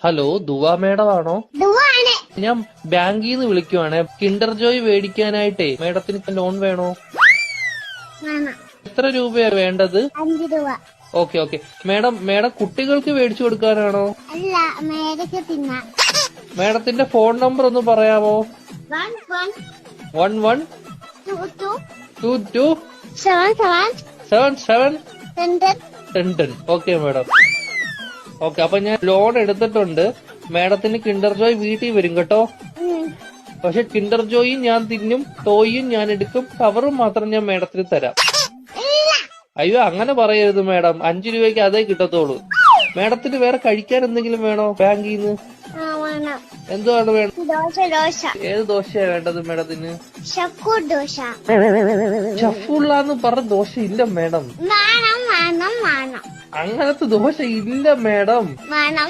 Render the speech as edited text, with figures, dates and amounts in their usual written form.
Hello ദുവാ madam ആണോ? ദുവാണ്. ഞാൻ ബാങ്കിൽ നിന്ന് വിളിക്കുവാണേ. കിൻഡർ ജോയ് മേടിക്കാനായിട്ടേ മേഡത്തിന് ലോൺ വേണോ? വേണം. എത്ര രൂപയാ വേണ്ടത്? 5 രൂപ. Okay okay. മേഡം കുട്ടികൾക്ക് മേടിച്ചു കൊടുക്കാനാണോ? അല്ല, മേടിച്ച് തിന്നാൻ. മേഡത്തിന്റെ ഫോൺ നമ്പർ ഒന്ന് പറയാമോ? 11 22 77 10. Okay madam. ഓക്കെ, അപ്പൊ ഞാൻ ലോൺ എടുത്തിട്ടുണ്ട്. മേഡത്തിന് കിൻഡർ ജോയ് വീട്ടിൽ വരും കേട്ടോ. പക്ഷെ കിൻഡർ ജോയും ഞാൻ തിന്നും, ടോയും ഞാൻ എടുക്കും, കവറും മാത്രം ഞാൻ മേഡത്തിന് തരാം. അയ്യോ അങ്ങനെ പറയരുത് മേഡം, 5 രൂപയ്ക്ക് അതേ കിട്ടത്തോളൂ. മേഡത്തിന് വേറെ കഴിക്കാൻ എന്തെങ്കിലും വേണോ ബാങ്കിൽ നിന്ന്? എന്തുവാണ് വേണം? ദോശ. ഏത് ദോശയാ വേണ്ടത് മേഡത്തിന്? ശക്കൂർ ദോശ. ഷഫുള്ളാന്ന് പറഞ്ഞ ദോശ ഇല്ല മേഡം. വേണം. അങ്ങനത്തെ ദോശ ഇല്ല മേഡം. വേണം.